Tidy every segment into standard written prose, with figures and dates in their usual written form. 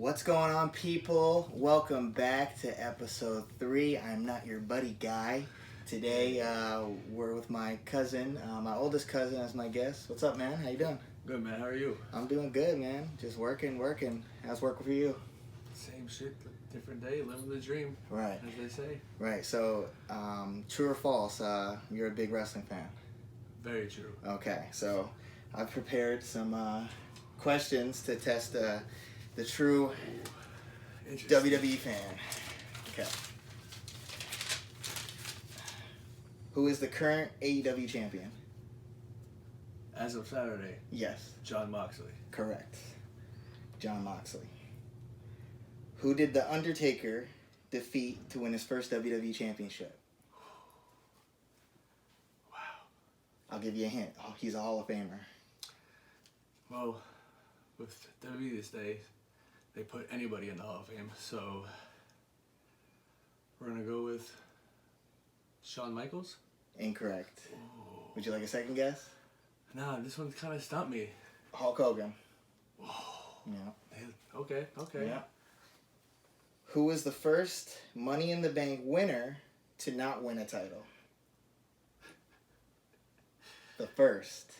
What's going on, people? Welcome back to episode 3. I'm not your buddy guy. Today, we're with my cousin, my oldest cousin as my guest. What's up, man? How you doing? Good, man. How are you? I'm doing good, man. Just working. How's work for you? Same shit, different day, living the dream. Right. As they say. Right. So, true or false? You're a big wrestling fan. Very true. Okay. So, I've prepared some questions to test the true WWE fan. Okay. Who is the current AEW champion? As of Saturday. Yes. Jon Moxley. Correct. Jon Moxley. Who did The Undertaker defeat to win his first WWE championship? Wow. I'll give you a hint. Oh, he's a Hall of Famer. Well, with WWE these days, they put anybody in the Hall of Fame, so we're going to go with Shawn Michaels? Incorrect. Ooh. Would you like a second guess? Nah, this one kind of stumped me. Hulk Hogan. Oh. Yeah. Okay. Yeah. Who was the first Money in the Bank winner to not win a title? The first.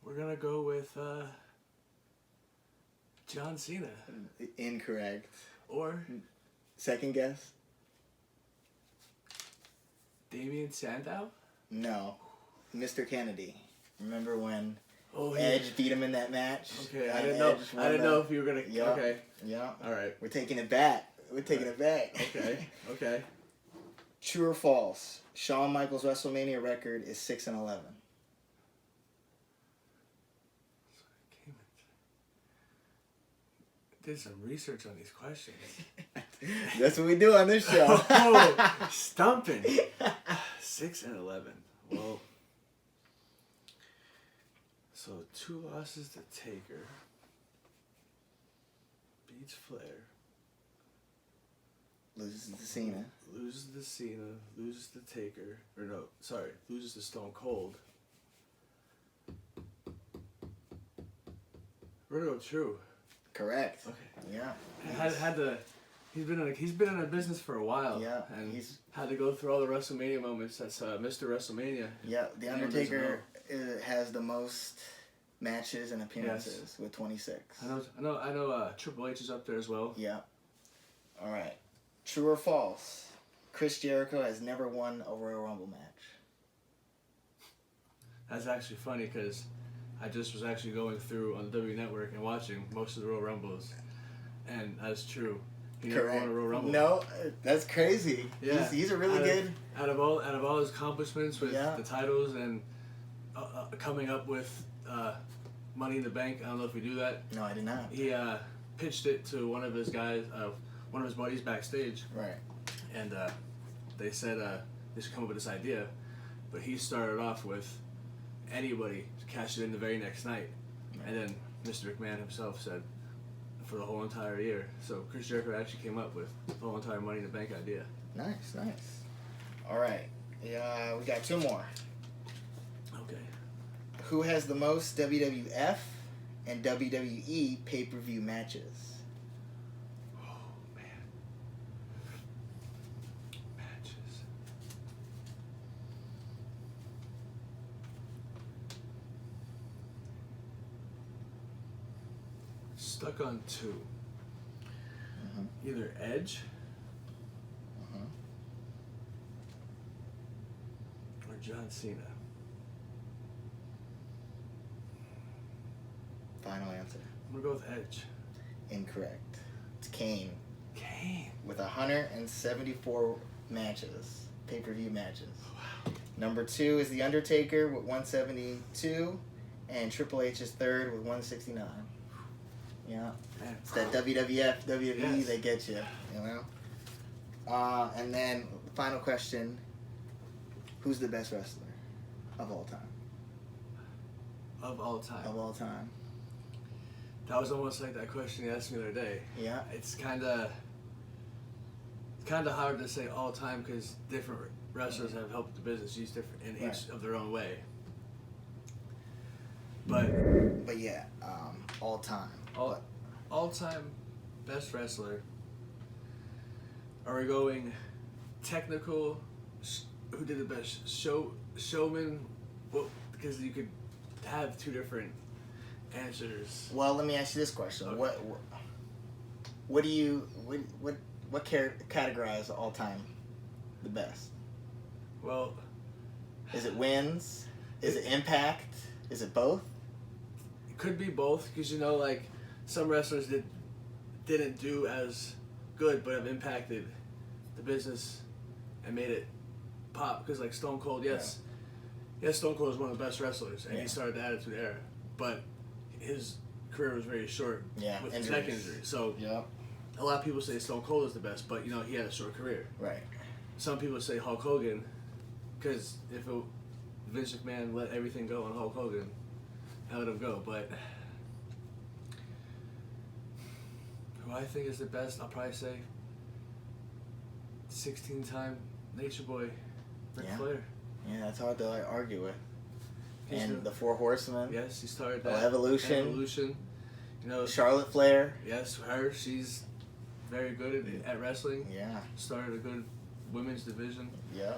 We're going to go with John Cena. Incorrect. Or Second guess? Damian Sandow? No. Mr. Kennedy. Remember when Oh, Edge beat him in that match? Okay, I And didn't know. Edge won I didn't know if you were gonna. Yeah. Okay. Yeah. All right. We're taking it back. It back. Okay. Okay. True or false? Shawn Michaels' WrestleMania record is 6-11. Did some research on these questions. That's what we do on this show. Oh, stumping. 6-11. Well, so 2 losses to Taker. Beats Flair. Loses to Cena. Loses to Cena. Loses to Taker. Or no, sorry. Loses to Stone Cold. We're gonna go true. Correct. Okay. Yeah. Had to. He's been in a business for a while. Yeah. And he's had to go through all the WrestleMania moments. That's Mr. WrestleMania. Yeah. The Undertaker has the most matches and appearances with 26. I know. Triple H is up there as well. Yeah. All right. True or false? Chris Jericho has never won a Royal Rumble match. That's actually funny because I just was actually going through on the W Network and watching most of the Royal Rumbles, and that's true. He never won a Royal Rumble. No, that's crazy. Yeah. He's a really good. Out of all his accomplishments with the titles and coming up with Money in the Bank. I don't know if we do that. No, I did not. He pitched it to one of his guys, one of his buddies backstage. Right. And they said they should come up with this idea, but he started off with anybody to cash it in the very next night, and then Mr. McMahon himself said for the whole entire year. So Chris Jericho actually came up with the whole entire Money in the Bank idea. Nice. All right. Yeah, we got 2 more. Okay. Who has the most WWF and WWE pay-per-view matches? Oh man. Matches. Stuck on 2. Mm-hmm. Either Edge Mm-hmm. or John Cena. Final answer. I'm gonna go with Edge. Incorrect. It's Kane. Kane. With 174 matches, pay-per-view matches. Wow. Number 2 is The Undertaker with 172, and Triple H is third with 169. Yeah. Man. It's that WWF, WWE, Yes. they get you know? And then, the final question, who's the best wrestler of all time? Of all time. Of all time. That was almost like that question you asked me the other day. Yeah. It's kind of hard to say all time because different wrestlers have helped the business each of their own way. But But yeah, all time. All time best wrestler. Are we going technical? Who did the best showman? Well, because you could have two different answers. Well, let me ask you this question: Okay. what categorize all time the best? Well, is it wins? Is it impact? Is it both? It could be both, because like some wrestlers didn't do as good, but have impacted the business and made it pop. Because like Stone Cold, yes, Stone Cold is one of the best wrestlers, and he started the Attitude Era, but his career was very short with his neck injury. So a lot of people say Stone Cold is the best, but he had a short career. Right. Some people say Hulk Hogan, because if Vince McMahon let everything go on Hulk Hogan, I let him go. But who I think is the best, I'll probably say 16-time Nature Boy, Ric Flair. Yeah, that's hard to argue with. And the Four Horsemen. Yes, he started that. Evolution. Charlotte Flair. Yes, her. She's very good at wrestling. Yeah. Started a good women's division. Yeah.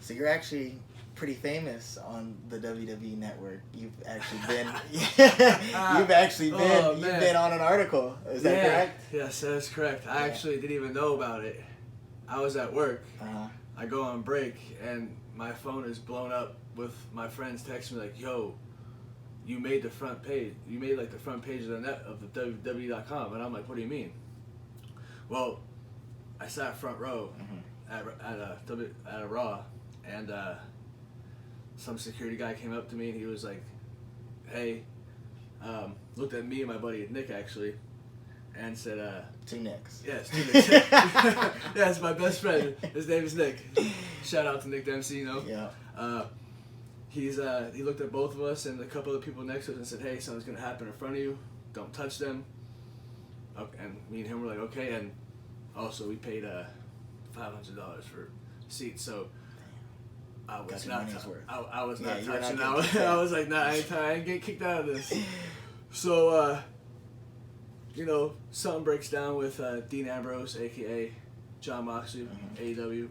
So you're actually pretty famous on the WWE network. You've actually been. You've been on an article. Is that correct? Yes, that's correct. I actually didn't even know about it. I was at work. I go on break and my phone is blown up with my friends texting me like, "Yo, you made the front page. You made like the front page of the WWE.com." And I'm like, "What do you mean?" Well, I sat front row at a Raw, and some security guy came up to me and he was like, "Hey," looked at me and my buddy Nick actually, and said, Two Nicks. Yes, two Nicks. Yeah, it's my best friend. His name is Nick. Shout out to Nick Dempsey, Yeah. He looked at both of us and a couple of people next to us and said, "Hey, something's gonna happen in front of you. Don't touch them." Okay, and me and him were like, "Okay." And also we paid $500 for seats, so I was not. I was not touching. I was like, "Nah, I ain't getting kicked out of this." So something breaks down with Dean Ambrose, aka John Moxley, AEW,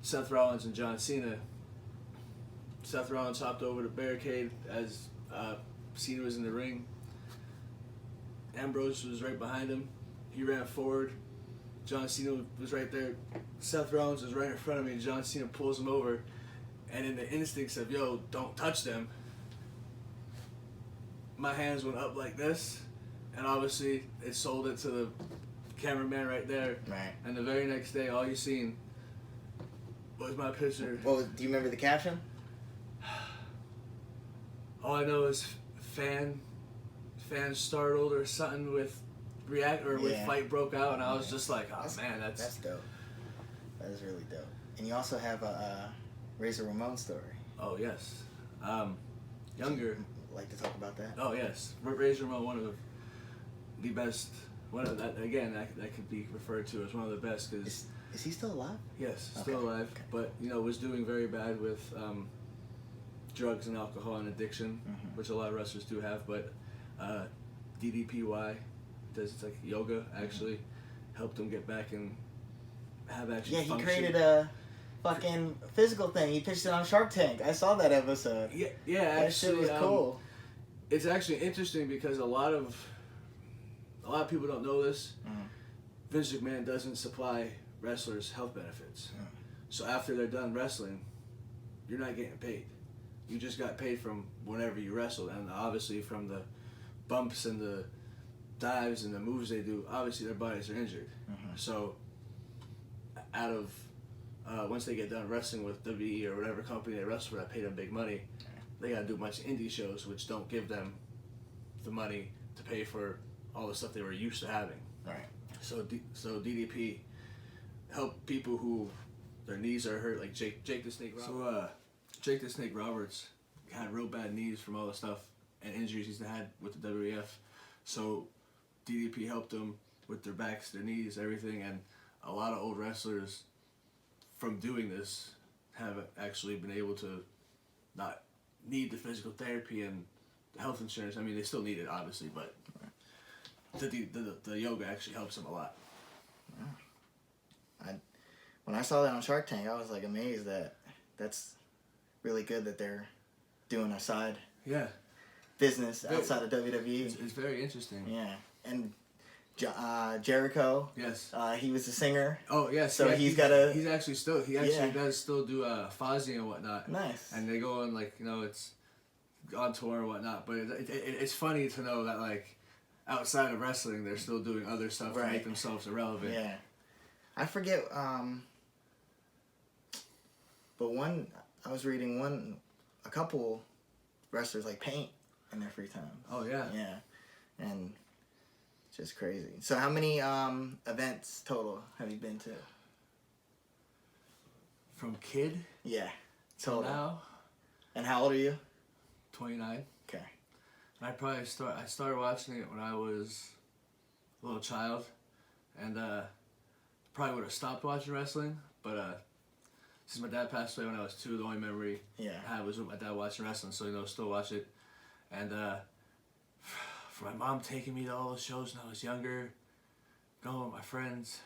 Seth Rollins and John Cena. Seth Rollins hopped over the barricade as Cena was in the ring. Ambrose was right behind him. He ran forward. John Cena was right there. Seth Rollins was right in front of me. John Cena pulls him over. And in the instincts of, "Yo, don't touch them," my hands went up like this. And obviously, it sold it to the cameraman right there. Right. And the very next day, all you seen was my picture. Do you remember the caption? All I know is fan startled or something with fight broke out, and I was just like, man, that's dope. That is really dope. And you also have a Razor Ramon story. Oh yes, younger. Like to talk about that? Oh yes, Razor Ramon, one of the best. One of that again, that could be referred to as one of the best. Cause is he still alive? Yes, still alive. Okay. But was doing very bad with drugs and alcohol and addiction, which a lot of wrestlers do have. But DDPY it's like yoga actually helped him get back and have actually. Yeah, he created a fucking physical thing. He pitched it on Shark Tank. I saw that episode. Yeah, that shit was cool. It's actually interesting because a lot of people don't know this. Vince McMahon doesn't supply wrestlers health benefits. So after they're done wrestling, you're not getting paid. You just got paid from whenever you wrestled, and obviously from the bumps and the dives and the moves they do. Obviously their bodies are injured. So out of once they get done wrestling with WWE or whatever company they wrestle for that paid them big money, they got to do a bunch of indie shows which don't give them the money to pay for all the stuff they were used to having. Right. So DDP helped people who their knees are hurt, like Jake the Snake Roberts. So Jake the Snake Roberts had real bad knees from all the stuff and injuries he's had with the WWF. So DDP helped him with their backs, their knees, everything, and a lot of old wrestlers from doing this have actually been able to not need the physical therapy and the health insurance. I mean, they still need it, obviously, but the yoga actually helps them a lot. When I saw that on Shark Tank, I was like amazed that that's really good that they're doing a side business outside of WWE. It's very interesting. Yeah, and Jericho. Yes. He was the singer. Oh yes. So yeah, he actually does still do Fozzy and whatnot. Nice. And they go on it's on tour and whatnot. But it's funny to know that outside of wrestling, they're still doing other stuff to make themselves irrelevant. Yeah. I forget. But I was reading a couple wrestlers paint in their free time. Oh yeah. Yeah, and just crazy. So how many events total have you been to? From kid? Yeah, total. Till now? And how old are you? 29. Okay. And I started watching it when I was a little child, and probably would have stopped watching wrestling, but since my dad passed away when I was 2, the only memory I had was with my dad watching wrestling, so still watch it. And for my mom taking me to all those shows when I was younger, going with my friends,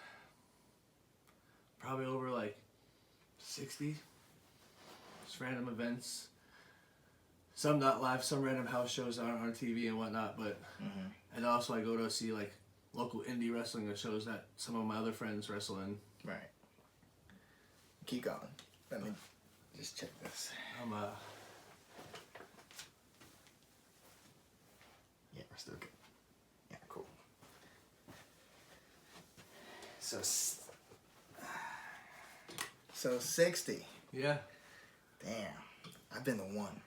probably over 60. Just random events. Some not live, some random house shows on TV and whatnot, but and also I go to see local indie wrestling shows that some of my other friends wrestle in. Right. Keep going. Let me just check this. Yeah, we're still good. Yeah, cool. So 60. Yeah. Damn. I've been the one.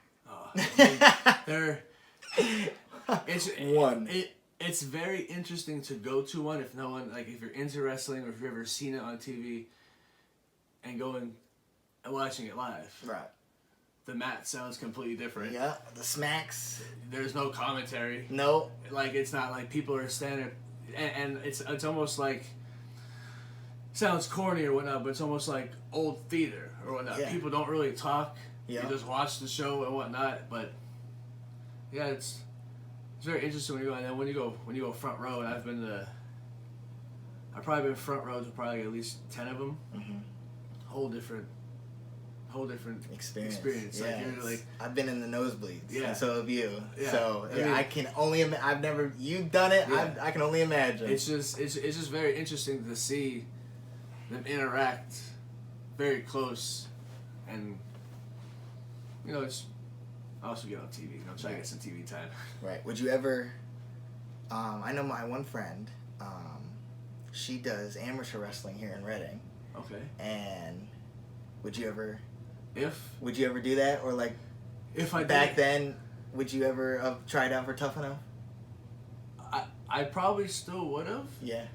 It's very interesting to go to one if no one if you're into wrestling or if you've ever seen it on TV and going and watching it live. Right. The mat sounds completely different. Yeah, the smacks. There's no commentary. No. It's not people are standing and it's almost sounds corny or whatnot, but it's almost like old theater or whatnot. Yeah. People don't really talk. Yeah. You just watch the show and whatnot, but yeah, it's very interesting when you go. And then when you go front row, and I've probably been front row to probably at least 10 of them. Mm-hmm. Whole different experience. Yeah, I've been in the nosebleeds. Yeah. And so have you. Yeah. So I can only I've never you've done it. Yeah. I can only imagine. It's just very interesting to see them interact very close, and it's I also get on TV. Try to get some TV time. Right. Would you ever? I know my one friend. She does amateur wrestling here in Reading. Okay. And would you ever? Would you ever do that, or if I back then? Would you ever have tried out for Tough Enough? I probably still would have. Yeah.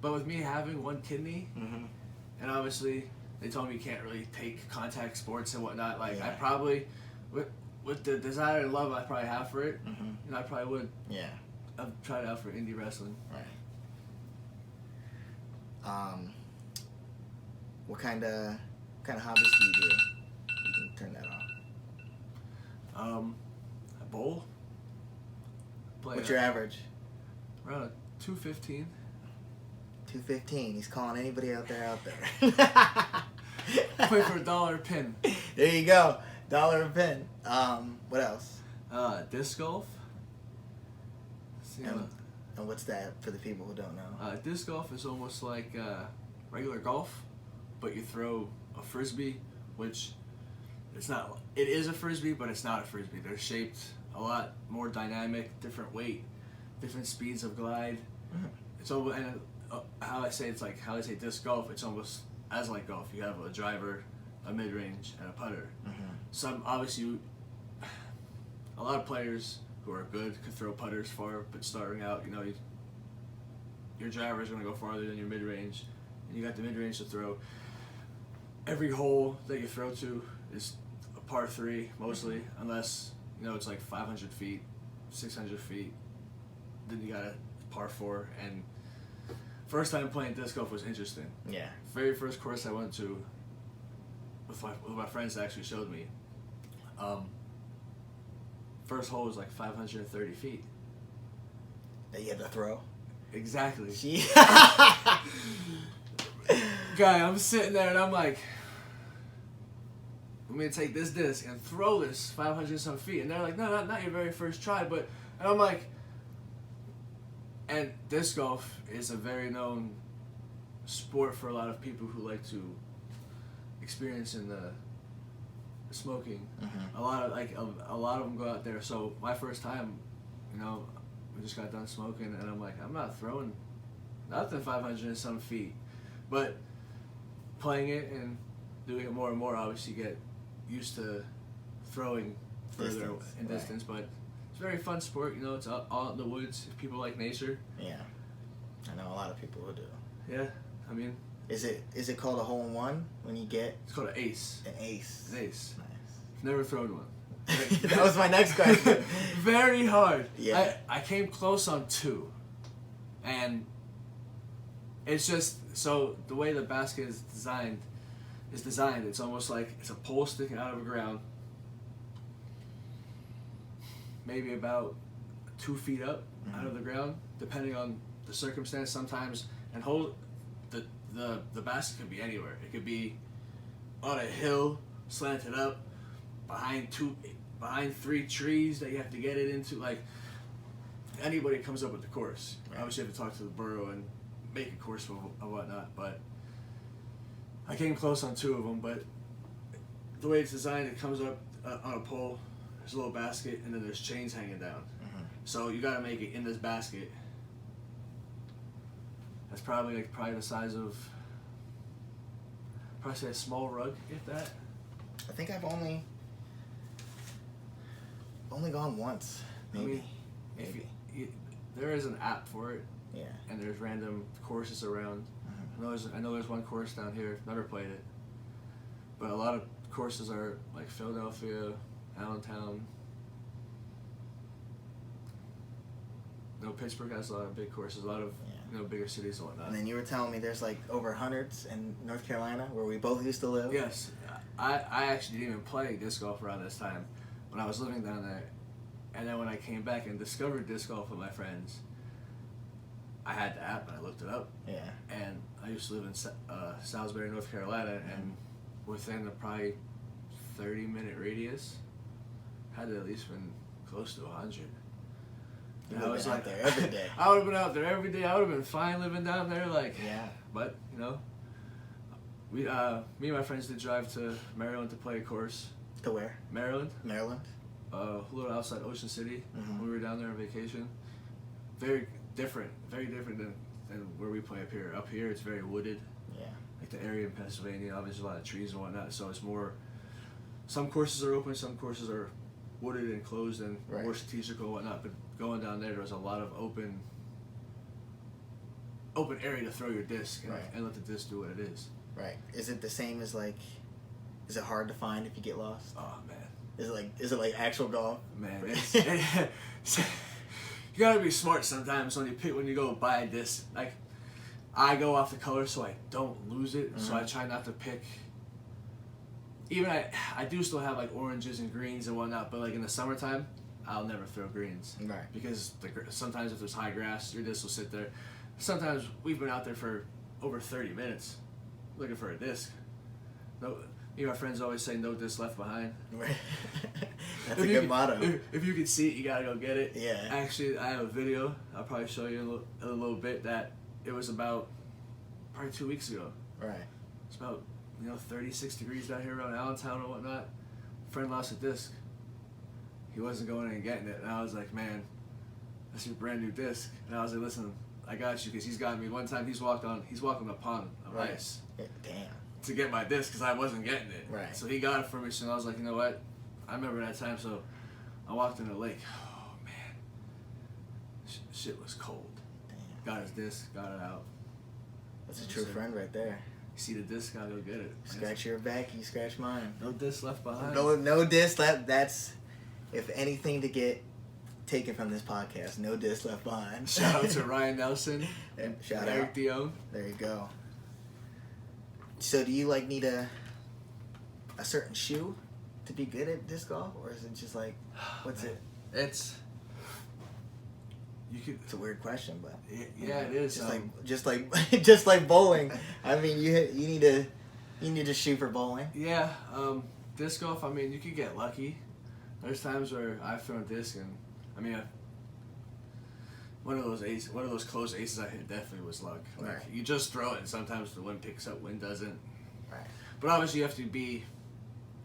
But with me having one kidney, and obviously they told me you can't really take contact sports and whatnot. I probably, with the desire and love I probably have for it, and I probably would. Yeah. I've tried out for indie wrestling. Right. What kind of hobbies do you do? You can turn that on. I bowl. What's your average? Around 215. 215. He's calling anybody out there. Play for $1 a pin. There you go. $1 a pin. What else? Disc golf. And what's that for the people who don't know? Disc golf is almost like regular golf, but you throw a frisbee, which it's not. It is a frisbee, but it's not a frisbee. They're shaped a lot more dynamic, different weight, different speeds of glide. It's almost, and how I say disc golf. It's almost as like golf. You have a driver, a mid-range, and a putter. Some obviously, a lot of players who are good could throw putters far, but starting out, your driver is going to go farther than your mid-range, and you got the mid-range to throw. Every hole that you throw to is a par 3 mostly, unless it's 500 feet, 600 feet. Then you got a par 4, and first time playing disc golf was interesting. Yeah. Very first course I went to with my friends that actually showed me. first hole was like 530 feet. That you had to throw? Exactly. Gee. Guy, I'm sitting there and I'm like, I'm going to take this disc and throw this 500 some feet. And they're like, no, not your very first try. But, and I'm like, and disc golf is a very known sport for a lot of people who like to experience in the smoking. Mm-hmm. A lot of them go out there. So my first time, you know, we just got done smoking, and I'm like, I'm not throwing nothing 500 and some feet. But playing it and doing it more and more, obviously you get used to throwing further in distance. But it's a very fun sport, you know. It's all in the woods. If people like nature. Yeah, I know a lot of people who do. Yeah, I mean. Is it called a hole-in-one when you get? It's called an ace. An ace. An ace. Nice. Never thrown one. That was my next question. Very hard. Yeah. I came close on 2, and it's just so the way the basket is designed. It's almost like it's a pole sticking out of the ground, maybe about 2 feet up out of the ground, depending on the circumstance. Sometimes and the basket could be anywhere. It could be on a hill, slanted up, behind 3 trees that you have to get it into. Like, anybody comes up with the course. Right. Obviously You have to talk to the borough and make a course or whatnot. But I came close on 2 of them. But the way it's designed, it comes up on a pole. There's a little basket, and then there's chains hanging down. Mm-hmm. So you got to make it in this basket. That's probably the size of, probably say a small rug, if that. I think I've only gone once, maybe. I mean, if there is an app for it. Yeah. And there's random courses around. Mm-hmm. I know there's one course down here. Never played it, but a lot of courses are like Philadelphia, Allentown. You know, Pittsburgh has a lot of big courses. A lot of bigger cities and whatnot. And then you were telling me there's like over hundreds in North Carolina, where we both used to live. Yes, I actually didn't even play disc golf around this time when I was living down there, and then when I came back and discovered disc golf with my friends, I had the app and I looked it up. Yeah. And I used to live in Salisbury, North Carolina, and within a probably 30-minute radius, had to at least been close to 100. I was out there every day. I would have been out there every day. I would have been fine living down there. Yeah. But you know, me and my friends did drive to Maryland to play a course. To where? Maryland. A little outside Ocean City. Mm-hmm. When we were down there on vacation. Very different than where we play up here. Up here, it's very wooded. Yeah. Like the area in Pennsylvania, obviously a lot of trees and whatnot. So it's more. Some courses are open. Some courses are wooded and closed and more strategical and whatnot. But going down there was a lot of open area to throw your disc and let the disc do what it is. Right. Is it the same as is it hard to find if you get lost? Oh man. Is it like actual golf? Man, you gotta be smart sometimes when you go buy a disc. Like, I go off the color so I don't lose it. Mm-hmm. So I try not to pick. Even I do still have like oranges and greens and whatnot, but like in the summertime, I'll never throw greens. Right. Because sometimes if there's high grass, your disc will sit there. Sometimes we've been out there for over 30 minutes looking for a disc. No, my friends always say no disc left behind. Right. That's a good motto. If you can see it, you gotta go get it. Yeah. Actually, I have a video. I'll probably show you in a little bit that it was about probably 2 weeks ago. Right. It's about 36 degrees down here around Allentown and whatnot. Friend lost a disc. He wasn't going in and getting it, and I was like, man, that's your brand new disc. And I was like, listen, I got you, because he's got me. One time he's walking a pond of ice. Yeah, damn. To get my disc, because I wasn't getting it. Right. So he got it for me, so I was like, you know what? I remember that time, so I walked in the lake. Oh, man. Shit was cold. Damn. Got his disc, got it out. That's a true friend right there. You see the disc, gotta go get it. Scratch your back, you scratch mine. No disc left behind. No disc left. That's, if anything to get taken from this podcast, no disc left behind. Shout out to Ryan Nelson and Eric Dion. There you go. So do you need a certain shoe to be good at disc golf, or is it just what's it? It's you could. It's a weird question, but Yeah, it is. Just like bowling. I mean, you need to shoot for bowling. Yeah, disc golf. I mean, you could get lucky. There's times where I've thrown a disc and one of those close aces I hit definitely was luck. Like, right. You just throw it, and sometimes the wind picks up, wind doesn't. Right. But obviously, you have to be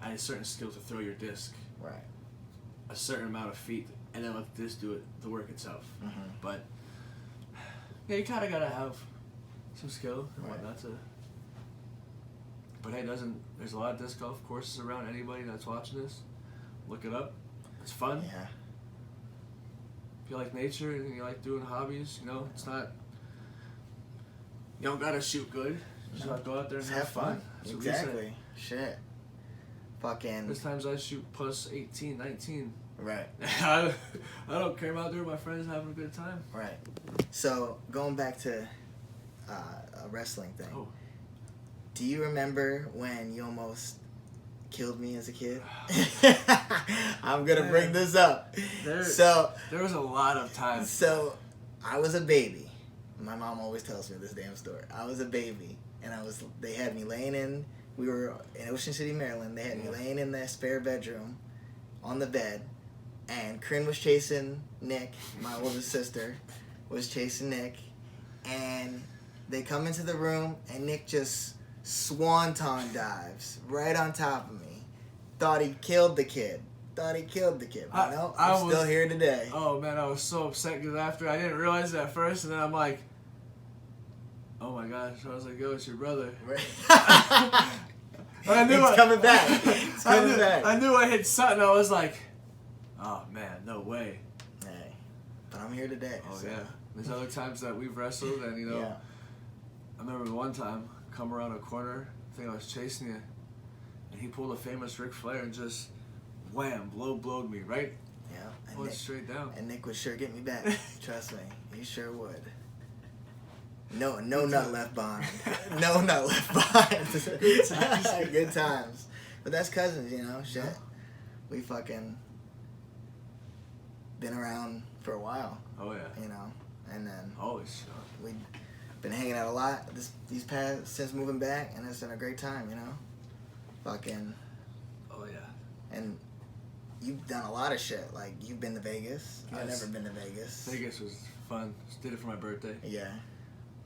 at a certain skill to throw your disc. Right. A certain amount of feet, and then let the disc do the work itself. Mm-hmm. But yeah, you kind of gotta have some skill and right. whatnot to. But hey, there's a lot of disc golf courses around. Anybody that's watching this, look it up. It's fun. Yeah. If you like nature and you like doing hobbies, it's not. You don't gotta shoot good. You just gotta go out there and Just have fun. That's Exactly. Shit. Fucking. There's times I shoot plus 18, 19. Right. I don't care about doing with my friends and having a good time. Right. So going back to a wrestling thing. Oh. Do you remember when you almost killed me as a kid? I'm gonna bring this up. There was a lot of times. So I was a baby. My mom always tells me this damn story. I was a baby, and they had me laying in. We were in Ocean City, Maryland. They had me laying in that spare bedroom on the bed, and Corinne was chasing Nick. My oldest sister was chasing Nick, and they come into the room, and Nick just swanton dives right on top of me. Thought he killed the kid. But no, I'm still here today. Oh man, I was so upset because after I didn't realize it at first, and then I'm like, oh my gosh! I was like, yo, it's your brother. I knew It's coming back. It's coming back. I knew I hit something. I was like, oh man, no way. Hey, but I'm here today. Oh so. yeah. There's other times that we've wrestled, and Yeah. I remember one time come around a corner. I think I was chasing you, and he pulled a famous Ric Flair and just wham, blowed me right. Yeah. And Went straight down. And Nick would sure get me back. Trust me, he sure would. No nut left behind. No nut left behind. Good times. Good times. But that's cousins, shit. We fucking been around for a while. Oh yeah. And then Always. we've been hanging out a lot these past since moving back, and it's been a great time, Fucking. Oh yeah. And you've done a lot of shit. Like, you've been to Vegas. Yes. I've never been to Vegas. Vegas was fun. Just did it for my birthday. Yeah.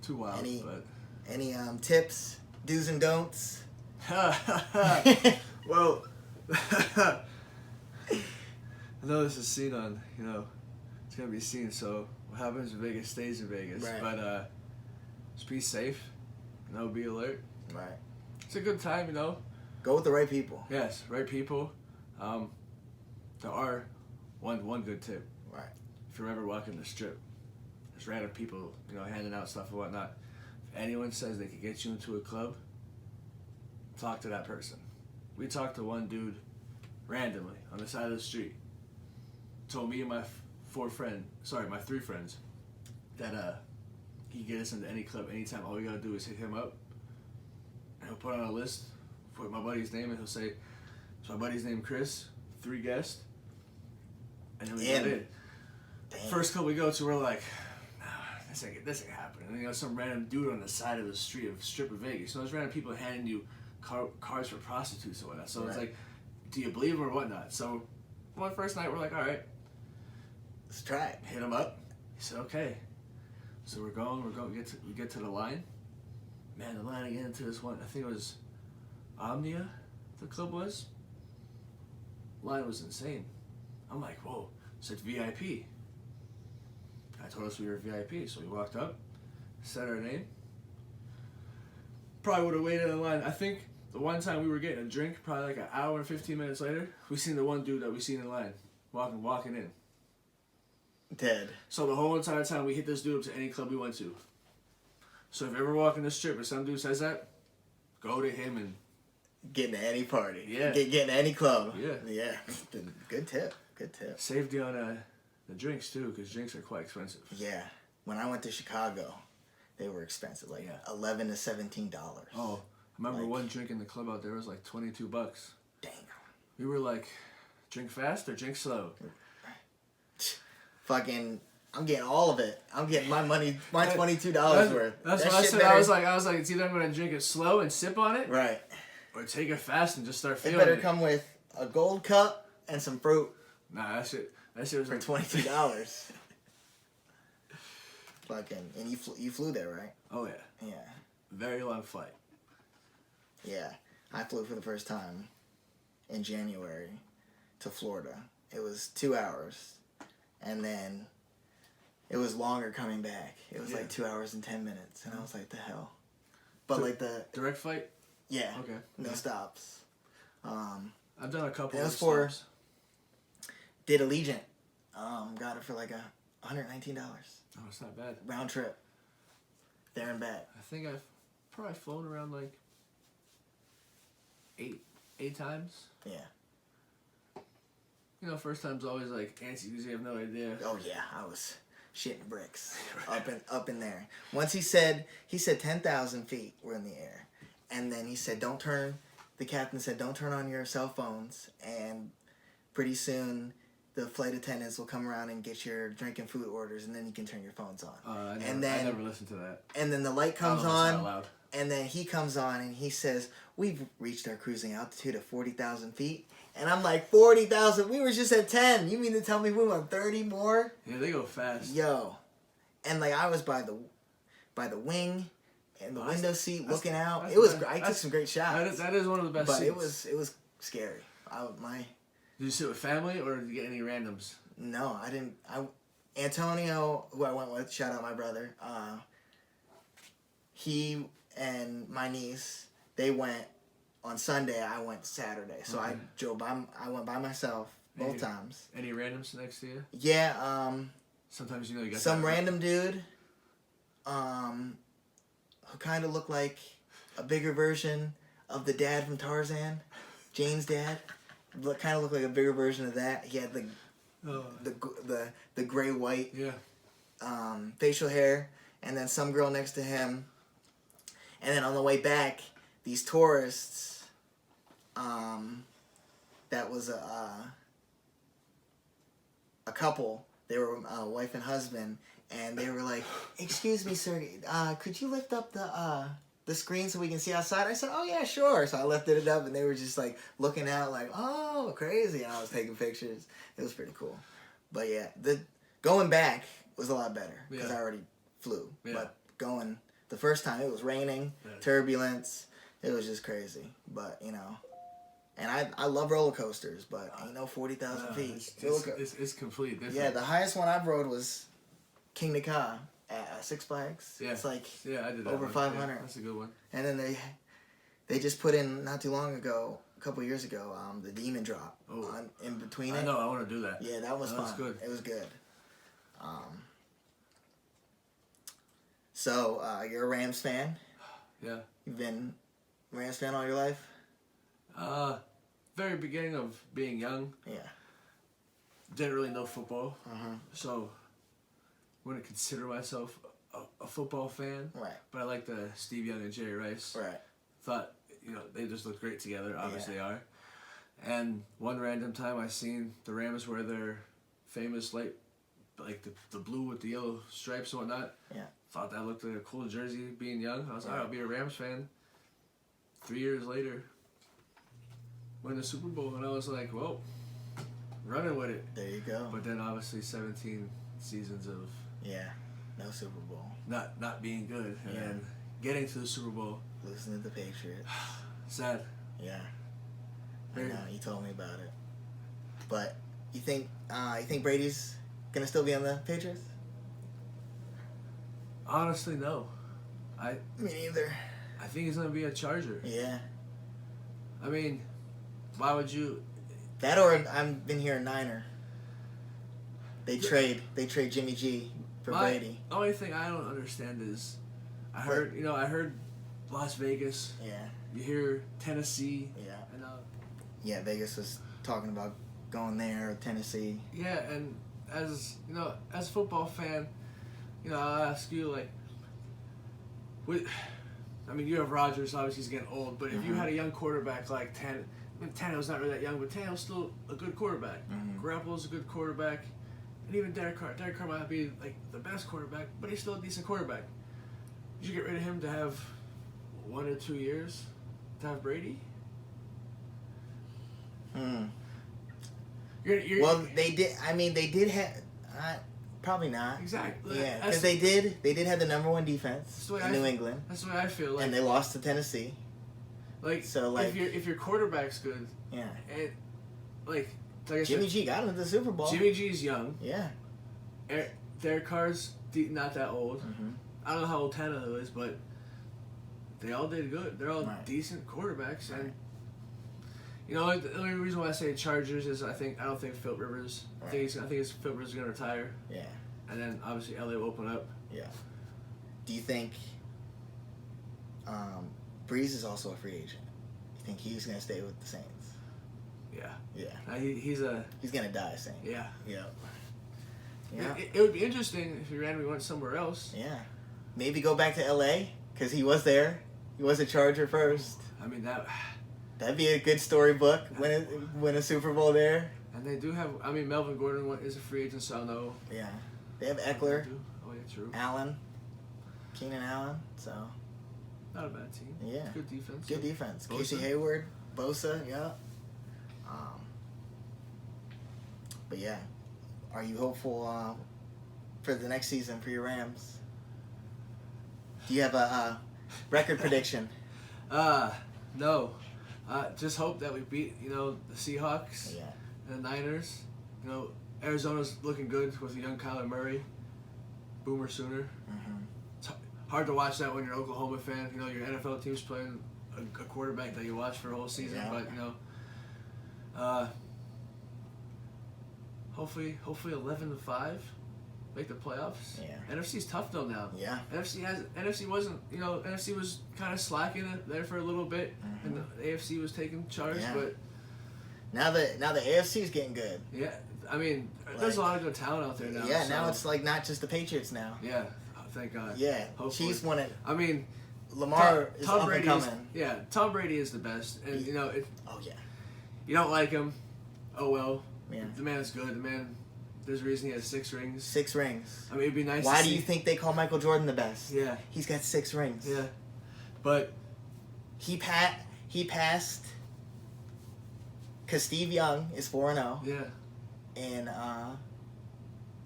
Too wild, but. Any tips, do's and don'ts? Well, I know this is seen on, it's going to be seen, so what happens in Vegas stays in Vegas. Right. But just be safe, be alert. Right. It's a good time, Go with the right people. Yes, right people. There are one good tip. Right. If you're ever walking the strip, there's random people, handing out stuff and whatnot. If anyone says they could get you into a club, talk to that person. We talked to one dude randomly on the side of the street. Told me and my my 3 friends, that he could get us into any club anytime. All we gotta do is hit him up, and he'll put on a list, put my buddy's name, and he'll say, "So my buddy's name Chris, 3 guests," and then we get in. Damn. First club we go to, we're like, nah, this ain't happening. And then some random dude on the side of the street of Strip of Vegas. So there's random people handing you cards for prostitutes and whatnot. So It's like, do you believe them or whatnot? So one first night we're like, all right, let's try it. hit him up. He said, okay. So we're going. We get to the line. Man, the line again into this one. I think it was Omnia. The club was. Line was insane. I'm like, whoa. So it's VIP. I told us we were VIP, so we walked up, said our name. Probably would have waited in line. I think the one time we were getting a drink, probably like an hour and 15 minutes later, we seen the one dude that we seen in line, walking in. Dead. So the whole entire time we hit this dude up to any club we went to. So if you ever walk in the strip and some dude says that, go to him and get into any party. Yeah. Get into any club. Yeah. Yeah. Good tip. saved you on the drinks too, because drinks are quite expensive. Yeah. When I went to Chicago, they were expensive, like $11 to $17. Oh, I remember one drink in the club out there was like $22. Dang. We were like, drink fast or drink slow? fucking, I'm getting all of it. I'm getting my money, my $22 worth. That's That what I shit said. better- I was like, it's either I'm gonna drink it slow and sip on it, Right. or take it fast and just start It feeling better it. come with a gold cup and some fruit Nah, that shit was for like $22. Fucking, and you flew there, right? Oh yeah, Yeah. very long flight. Yeah. I flew for the first time in January to Florida. It was 2 hours. And then it was longer coming back. It was like 2 hours and 10 minutes. And I was like, the hell? But like the... Direct flight? Yeah. Okay. No Yeah. stops. I've done a couple It of was for... stops. Did Allegiant. Got it for like $119. Oh, it's not bad. Round trip. There and back. I think I've probably flown around like eight times. Yeah. You know, first time's always like antsy because you have no idea. Oh yeah, I was shitting bricks up in there. Once he said 10,000 feet were in the air, and then he said the captain said don't turn on your cell phones, and pretty soon the flight attendants will come around and get your drink and food orders, and then you can turn your phones on. I and then never listened to that. And then the light comes I don't know if it's on. not allowed. And then he comes on and he says, we've reached our cruising altitude of 40,000 feet. And I'm like, 40,000? We were just at 10. You mean to tell me we went 30 more? Yeah, they go fast. Yo. And like I was by the wing and the window seat looking out. It was I took some great shots. That is one of the best but seats. it was scary. Did you sit with family or did you get any randoms? No, I didn't. Antonio, who I went with, shout out my brother. He and my niece, they went on Sunday. I went Saturday, so Okay. I went by myself both times. Any randoms next to you? Yeah, Sometimes you got some that. random dude, who kind of looked like a bigger version of the dad from Tarzan, Jane's dad. Kind of looked like a bigger version of that. He had the gray white facial hair, and then some girl next to him. And then on the way back, these tourists, that was a couple. They were a wife and husband, and they were like, "Excuse me, sir, could you lift up the screen so we can see outside?" I said, "Oh yeah, sure." So I lifted it up, and they were just like looking out, like, "Oh, crazy!" And I was taking pictures. It was pretty cool. But yeah, the going back was a lot better because I already flew. Yeah. But going the first time, it was raining, turbulence. It was just crazy. But you know. And I love roller coasters, but ain't no 40,000 feet. It's completely different. Yeah, the highest one I've rode was King Ka at Six Flags. Yeah. It's like I did that over one. 500. Yeah, that's a good one. And then they just put in not too long ago, a couple years ago, the Demon Drop in between it. I know, I want to do that. Yeah, that was fun. That's good. It was good. So you're a Rams fan. Yeah. You've been a Rams fan all your life. Very beginning of being young. Yeah. Didn't really know football. Uh-huh. So, wouldn't consider myself a football fan. Right. But I like the Steve Young and Jerry Rice. Right. Thought, they just looked great together. Obviously they are. And one random time I seen the Rams wear their famous light, like the blue with the yellow stripes and whatnot. Yeah. Thought that looked like a cool jersey being young. I was like, I'll be a Rams fan. 3 years later, win the Super Bowl, and I was like, well, running with it. There you go. But then obviously 17 seasons of no Super Bowl. not being good, and then getting to the Super Bowl. Losing to the Patriots. Sad. Yeah. I know, you told me about it. But you think Brady's gonna still be on the Patriots? Honestly, no. Me neither. I think he's gonna be a Charger. Yeah. I mean, why would you? That or I've been here a Niner. They trade Jimmy G for Brady. The only thing I don't understand is, I heard Las Vegas. Yeah. You hear Tennessee. Yeah. And yeah, Vegas was talking about going there, or Tennessee. yeah, and as as a football fan, I'll ask you you have Rodgers. Obviously, he's getting old. But if you had a young quarterback like Tannehill's not really that young, but Tannehill's still a good quarterback. Garoppolo's a good quarterback. And even Derek Carr might not be like the best quarterback, but he's still a decent quarterback. Did you get rid of him to have 1 or 2 years to have Brady? Well, they did. I mean, they did have. Probably not. Exactly. Yeah, because they did have the number 1 defense in New England. That's the way I feel. Like, and they lost to Tennessee. Like, so, like, if your quarterback's good, yeah, and like I Jimmy said, G got him to the Super Bowl. Jimmy G's young. Yeah. Derek Carr's not that old. Mm-hmm. I don't know how old Tannehill is, but they all did good. They're all decent quarterbacks, and you know the only reason why I say Chargers is I don't think Phil Rivers. I think Phil Rivers is gonna retire. Yeah. And then obviously LA will open up. Yeah. Do you think Breeze is also a free agent? You think he's gonna stay with the Saints? Yeah. Yeah. He's gonna die, Saint. Yeah. Yeah. Yeah. It would be interesting if he randomly went somewhere else. Yeah. Maybe go back to LA because he was there. He was a Charger first. I mean that'd be a good storybook. Win a Super Bowl there. And they do have. I mean, Melvin Gordon is a free agent, so I'll know. Yeah. They have Eckler. Oh yeah, true. Allen. Keenan Allen. So. Not a bad team. Yeah. Good defense. Good defense. Bosa. Casey Hayward. Bosa. Yeah. But yeah, are you hopeful for the next season for your Rams? Do you have a record prediction? No. Just hope that we beat, the Seahawks and the Niners. Arizona's looking good with the young Kyler Murray. Boomer Sooner. Mm-hmm. It's hard to watch that when you're an Oklahoma fan. Your NFL team's playing a quarterback that you watch for a whole season. Yeah. But, hopefully 11-5, make the playoffs. Yeah. NFC's tough though now. Yeah. NFC was kind of slacking it there for a little bit, and the AFC was taking charge. Yeah. But now the AFC is getting good. yeah, I mean, there's a lot of good talent out there now. Yeah. So, now it's like not just the Patriots now. Yeah. Thank God. Yeah. Hopefully. Chiefs won it. I mean, Lamar is Tom up Brady and coming. Tom Brady is the best, and Oh yeah. you don't like him. Oh well. Yeah. The man's good. The man. There's a reason he has 6 rings. 6 rings. I mean, it'd be nice. Why do you think they call Michael Jordan the best? Yeah. He's got 6 rings. Yeah. But he passed because Steve Young is 4-0. Yeah. In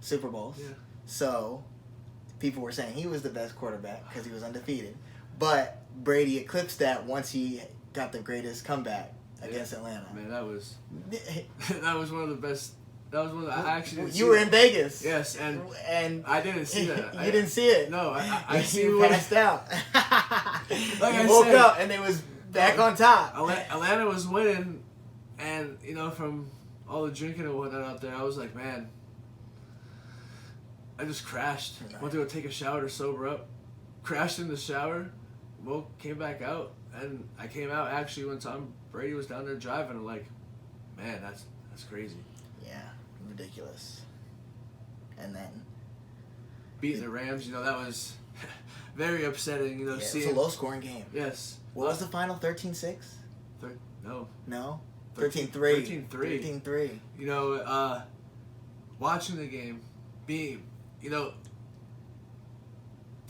Super Bowls. Yeah. So people were saying he was the best quarterback because he was undefeated. But Brady eclipsed that once he got the greatest comeback against Atlanta. Man, that was one of the best. That was one of the. I actually didn't you see were that. in Vegas. Yes, and I didn't see that. You didn't see it. No, I see you what passed out. Like you I woke said, up and they was back on top. Atlanta was winning, and from all the drinking and whatnot out there, I was like, man, I just crashed. Went to go take a shower to sober up. Crashed in the shower. Came back out, and I came out actually when Tom Brady was down there driving. I'm like, man, that's crazy. Yeah, ridiculous. And then beating the Rams, that was very upsetting. it was seeing a low scoring game. Yes. What was the final? 13-6? No. 13-3. 13-3. Watching the game, being, the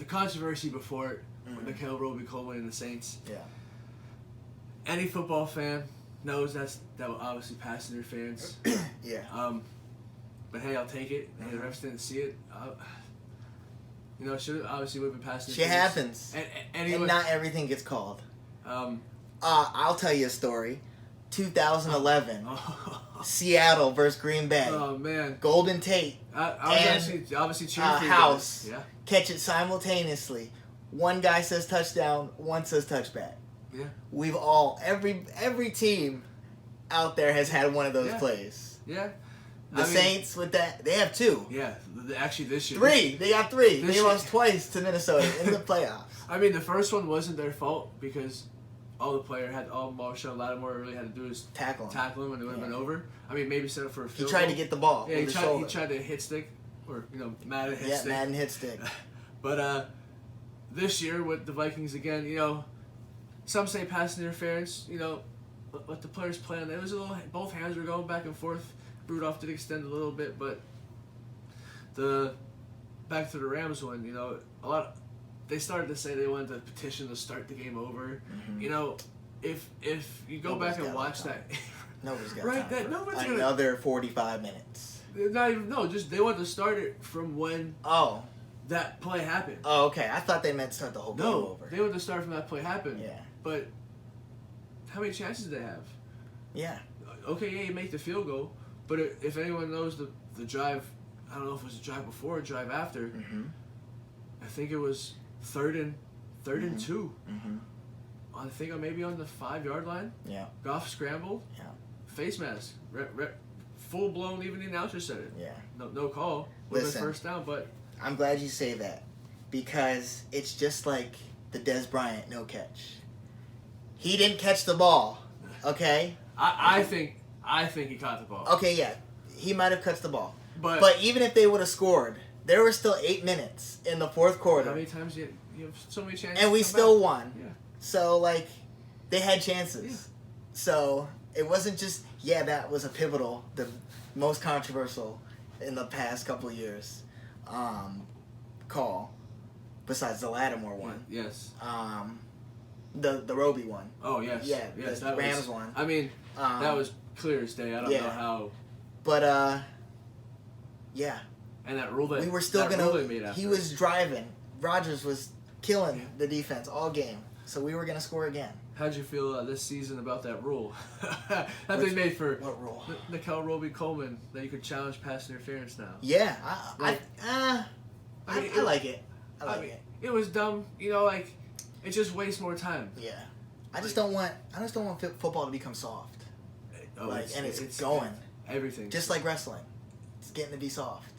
controversy before it, when Nickel Roby-Coleman winning the Saints. Yeah. Any football fan knows that will obviously pass interference. Yeah. But hey, I'll take it. Hey, the refs didn't see it. Should obviously would have been passing. Shit happens. And not everything gets called. Um, I'll tell you a story. 2011, Seattle versus Green Bay. Oh man, Golden Tate. I was actually obviously cheering for you House. guys. Yeah. Catch it simultaneously. One guy says touchdown. One says touchback. Yeah. We've all every team out there has had one of those plays. Yeah. The Saints with that, they have 2. Yeah, actually this year. 3. They got 3. They year. lost twice to Minnesota in the playoffs. I mean, the first one wasn't their fault because all Marshawn Lattimore really had to do is tackle him and it would have been over. I mean, maybe set up for a field He tried goal. to get the ball. Yeah, with his shoulder. he tried to hit stick or Madden hit stick. Yeah, Madden hit stick. But this year with the Vikings again, some say pass interference. Let the players play on. It was both hands were going back and forth. Rudolph did extend a little bit, but Back to the Rams one, you know, they started to say they wanted to petition to start the game over. Mm-hmm. You know, if you go back and watch that, nobody's got right, time that for another 45 minutes. Not even just they wanted to start it from when that play happened. Oh, okay. I thought they meant start the whole game over. They wanted to start from that play happened. Yeah. But how many chances did they have? Yeah. Okay, yeah, you make the field goal, but if anyone knows the drive, I don't know if it was a drive before or drive after. Mm-hmm. I think it was third and 2. Mm-hmm. I think maybe on the 5-yard line. Yeah. Goff scrambled. Yeah. Face mask. Full blown. Even the announcer said it. Yeah. No call. Listen, first down, but I'm glad you say that because it's just like the Des Bryant no catch. He didn't catch the ball. Okay. I think he caught the ball. Okay, yeah, he might have caught the ball. But even if they would have scored, there were still 8 minutes in the fourth quarter. How many times you have so many chances? And we still won. Yeah. So like, they had chances. Yeah. So it wasn't just that was a pivotal, the most controversial in the past couple of years, call, besides the Lattimore one. Yeah. Yes. The Roby one. Oh yes. Yeah. Yes, the Rams one. I mean, that was clear as day. I don't know how. But yeah. And that rule that we were still gonna. He was driving. Rodgers was killing the defense all game, so we were gonna score again. How'd you feel this season about that rule that they made for what rule? Nickel Roby-Coleman that you could challenge pass interference now? Yeah, I like it. I like it. It was dumb, you know, like it just wastes more time. Yeah, I just don't want football to become soft. Oh, it's going everything. Just like wrestling, it's getting to be soft.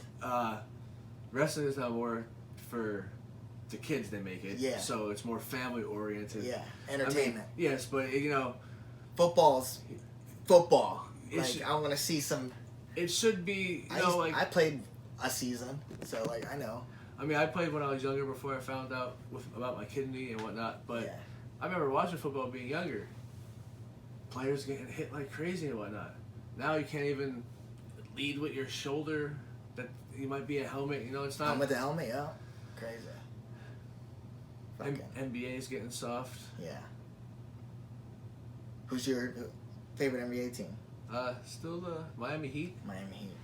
Wrestling is now more for the kids. They make it, so it's more family oriented. Yeah, entertainment. I mean, yes, but you know, football's football. I want to see some. It should be. I played a season, so I know. I mean, I played when I was younger before I found out about my kidney and whatnot. But I remember watching football being younger. Players getting hit like crazy and whatnot. Now you can't even lead with your shoulder. That you might be a helmet. You know, it's not. With the helmet, yeah. Crazy. NBA is getting soft. Yeah. Who's your favorite NBA team? Still the Miami Heat. Miami Heat.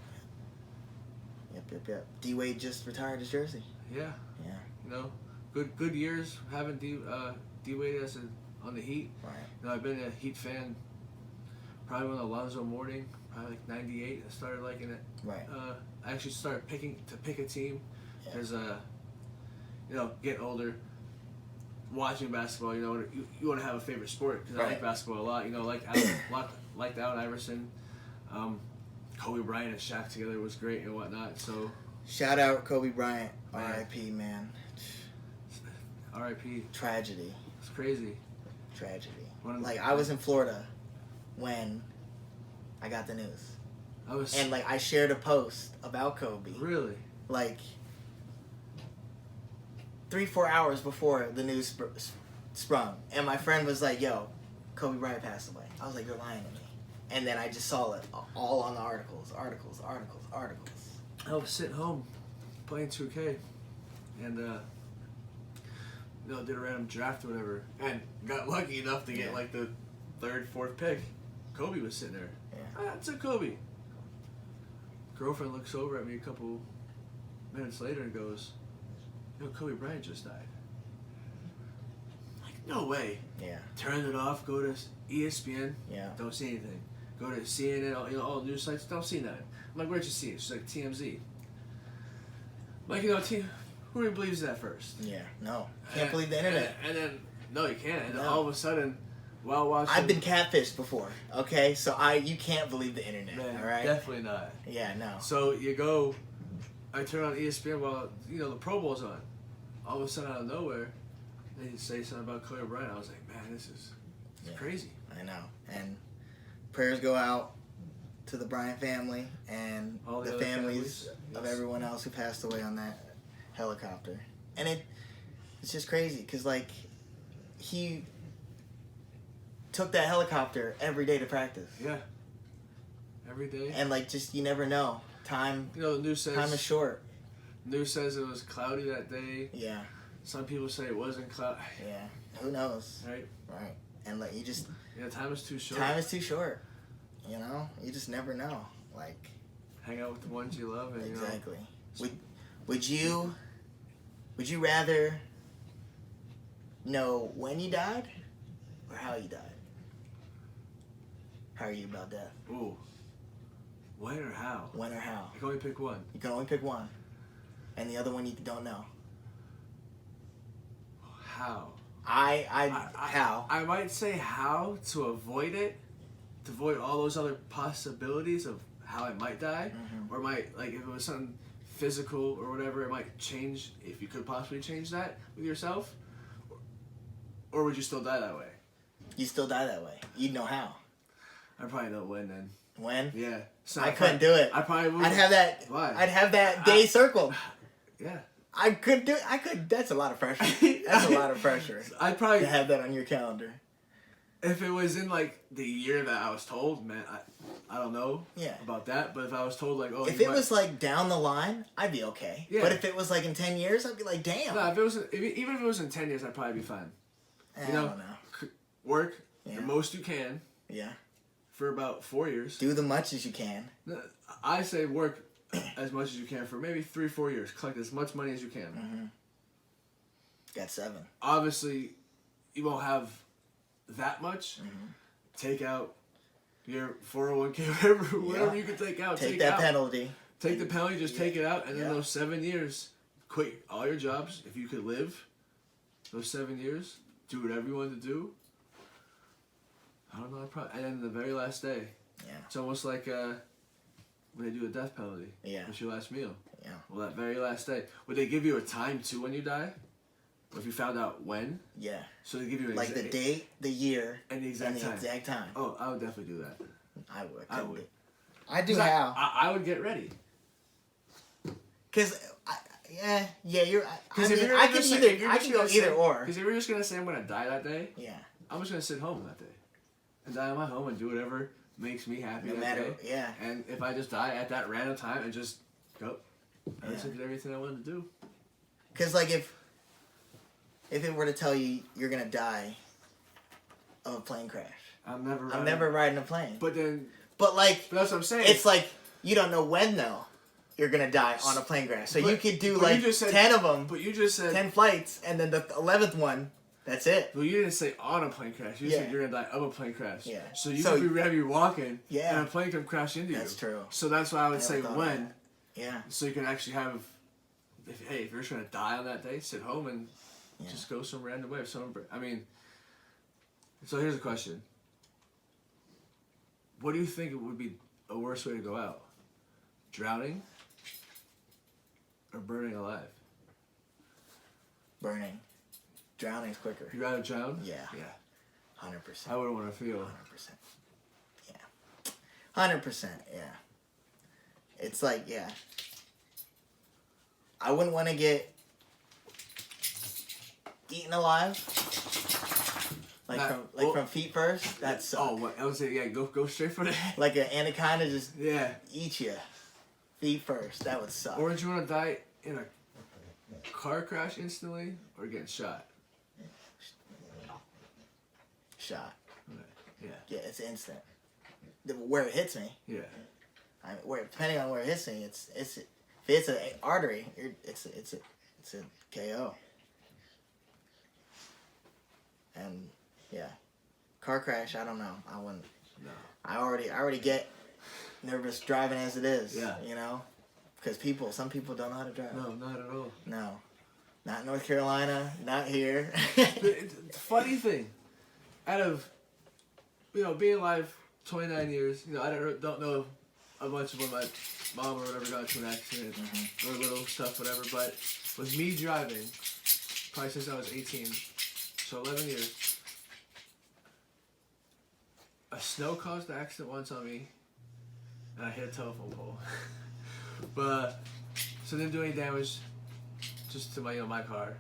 Yep. D Wade just retired his jersey. Yeah. Yeah. You know, good years having D Wade on the Heat. Right. You know, I've been a Heat fan probably when Alonzo Mourning, probably like '98. I started liking it. Right. I actually started pick a team as getting older. Watching basketball, you know, you want to have a favorite sport because I like basketball a lot. You know, like Allen Iverson, Kobe Bryant and Shaq together was great and whatnot. So shout out Kobe Bryant, R.I.P. man. R.I.P. Tragedy. It's crazy. Tragedy. I was in Florida when I got the news. I shared a post about Kobe. Really? 3-4 hours before the news sprung, and my friend was like, "Yo, Kobe Bryant passed away." I was like, "You're lying to me," and then I just saw it all on the articles. I was sitting home playing 2K, and did a random draft or whatever, and got lucky enough to get the 3rd, 4th pick. Kobe was sitting there. Yeah. I took Kobe. Girlfriend looks over at me a couple minutes later and goes, Kobe Bryant just died. No way. Yeah. Turn it off, go to ESPN, don't see anything. Go to CNN, all the news sites, don't see nothing. I'm like, where'd you see it? She's like, TMZ. I'm like, who believes that first? Yeah, no. Can't believe the internet. And then, no, you can't. And then all of a sudden, while watching... I've been catfished before, okay? So you can't believe the internet, all right? Definitely not. Yeah, no. So you go... I turn on ESPN while, the Pro Bowl's on. All of a sudden, out of nowhere, they say something about Kobe Bryant. I was like, man, this is crazy. I know. And prayers go out to the Bryant family and all the families of everyone else who passed away on that helicopter. And it's just crazy because, he took that helicopter every day to practice. Yeah. Every day. And, you never know. Time, the news says... time is short. News says it was cloudy that day. Yeah. Some people say it wasn't cloudy. Yeah. Who knows? Right. Right. And like you just. Yeah, time is too short. Time is too short. You know, you just never know. Like. Hang out with the ones you love. And, exactly. Would you rather know when you died or how you died? How are you about death? Ooh. When or how? When or how? You can only pick one. You can only pick one. And the other one you don't know. How? How? I might say how to avoid it. To avoid all those other possibilities of how I might die. Mm-hmm. Or might, like, if it was something physical or whatever, it might change, if you could possibly change that with yourself. Or would you still die that way? You still die that way. You'd know how. I probably know when then. When? Yeah. So I couldn't do it. I probably would. I'd have that. Why? I'd have that day circled. Yeah. I could do it. I could. That's a lot of pressure. That's a lot of pressure. I'd probably to have that on your calendar. If it was in like the year that I was told, man, I don't know about that. But if I was told like, oh, if it was like down the line, I'd be okay. Yeah. But if it was like in 10 years, I'd be like, damn. No, even if it was in 10 years, I'd probably be fine. I don't know. Work the most you can. Yeah. For about 4 years. Do the much as you can. I say work as much as you can for maybe 3-4 years. Collect as much money as you can. Mm-hmm. Got 7. Obviously, you won't have that much. Mm-hmm. Take out your 401k, whatever you can take out. Take that penalty. Take the penalty, just take it out, and then those 7 years, quit all your jobs. If you could live those 7 years, do whatever you wanted to do. I don't know, and then the very last day. Yeah. It's almost like when they do a death penalty. Yeah. What's your last meal? Yeah. Well, that very last day. Would they give you a time too when you die? Or if you found out when? Yeah. So they give you like the date, the year, and the exact time. Oh, I would definitely do that. I would. I do how. I would get ready. Cause you're. Because I can go either or. Because if you're just gonna say I'm gonna die that day, I'm just gonna sit home that day, and die at my home and do whatever makes me happy that day. Yeah. And if I just die at that random time and just go, I just did everything I wanted to do. Cause like if it were to tell you you're gonna die of a plane crash, I'm never riding a plane. But that's what I'm saying. It's like you don't know when though you're gonna die on a plane crash. So you could do like 10 of them. But you just said 10 flights, and then the 11th one, that's it. Well, you didn't say on a plane crash. You said you're gonna die of a plane crash. Yeah. So you could be walking, and a plane could crash into you. That's true. So that's why I would say when. Yeah. So you can actually have, if you're just gonna die on that day, sit home and just go some random way. So here's a question. What do you think would be a worse way to go out? Drowning or burning alive? Burning. Drowning's quicker. You rather drown? Yeah. Yeah. 100%. I wouldn't want to feel. 100%. Yeah. 100%. Yeah. It's like, I wouldn't want to get eaten alive. From feet first. That sucks. Oh, what? I would say, go straight for the head. Like an anaconda just eat you. Feet first. That would suck. Or would you want to die in a car crash instantly or get shot? Shot. Yeah. Yeah, it's instant. Where it hits me. Yeah. Depending on where it hits me, if it's an artery, it's a KO. And car crash. I don't know. I wouldn't. No. I already get nervous driving as it is. Yeah. You know, because some people don't know how to drive. No, not at all. No, not in North Carolina. Not here. The funny thing, out of being alive 29 years, I don't know a bunch of when my mom or whatever got into an accident or little stuff, whatever. But with me driving, probably since I was 18, so 11 years. A snow caused the accident once on me, and I hit a telephone pole. But so didn't do any damage, just to my car.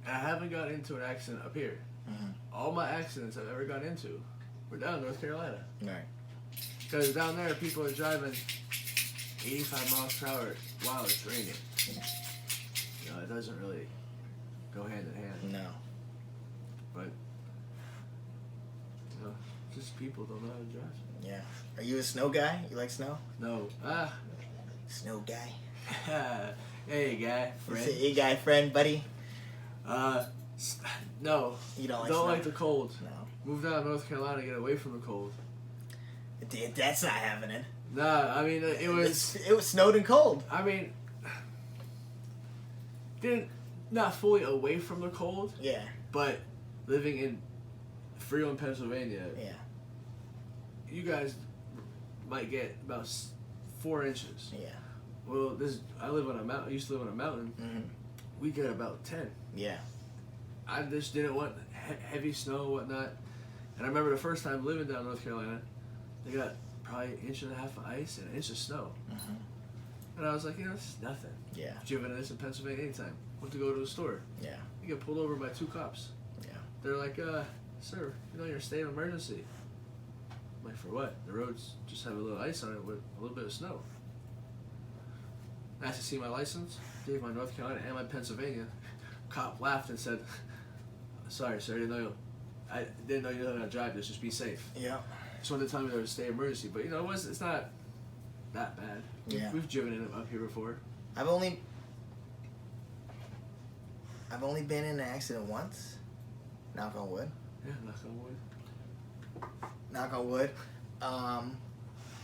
And I haven't got into an accident up here. Mm-hmm. All my accidents I've ever got into were down in North Carolina. Right. Because down there, people are driving 85 miles per hour while it's raining. doesn't really go hand in hand. No. But, you know, just people don't know how to drive. Yeah. Are you a snow guy? You like snow? No. Snow guy. Hey, guy, friend. Hey, guy, friend, buddy. No. You don't like Don't snow? like the cold. No. Moved out of North Carolina to get away from the cold. That's not happening. Nah, I mean, it was snowed and cold. I mean, not fully away from the cold. Yeah. But living in Freeland, Pennsylvania. Yeah. You guys might get about 4 inches. Yeah. Well, I live on a mountain. I used to live on a mountain. Mm-hmm. We get about 10. Yeah. I just didn't want heavy snow and whatnot. And I remember the first time living down in North Carolina, they got probably 1.5 inches of ice and 1 inch of snow. Mm-hmm. And I was like, it's nothing. Yeah. Driven this in Pennsylvania anytime. Went to go to the store. Yeah. You get pulled over by 2 cops. Yeah. They're like, sir, you're in a state of emergency. I'm like, for what? The roads just have a little ice on it with a little bit of snow. I asked to see my license, gave my North Carolina and my Pennsylvania. Cop laughed and said, sorry, sir, I didn't know you know how to drive this, just be safe. Yeah. Just wanted to tell me there was a state of emergency, but it's not that bad. Yeah. We've driven it up here before. I've only been in an accident once. Knock on wood. Yeah, knock on wood. Knock on wood.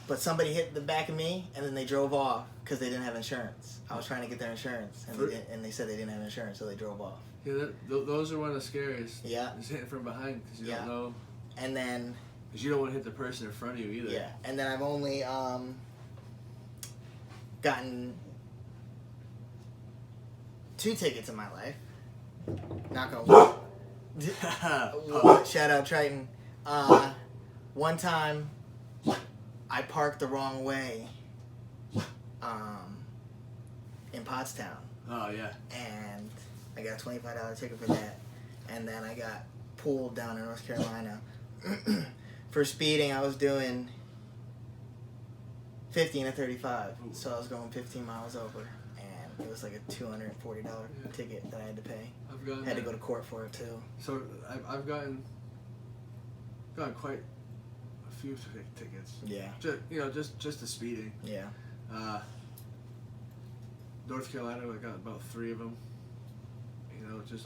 But somebody hit the back of me, and then they drove off because they didn't have insurance. I was trying to get their insurance, and they said they didn't have insurance, so they drove off. Yeah, those are one of the scariest. Yeah. Just hitting from behind because you don't know. And then. Because you don't want to hit the person in front of you either. Yeah, and then I've only gotten 2 tickets in my life. Knock on wood. Shout out Triton. One time, I parked the wrong way in Pottstown. Oh, yeah. And I got a $25 ticket for that. And then I got pulled down in North Carolina. For speeding, I was doing 50 and a 35. Ooh. So I was going 15 miles over. And it was like a $240 ticket that I had to pay. I had to go to court for it, too. So I've gotten quite a few tickets. Yeah. Just the speeding. Yeah. North Carolina, I got about 3 of them.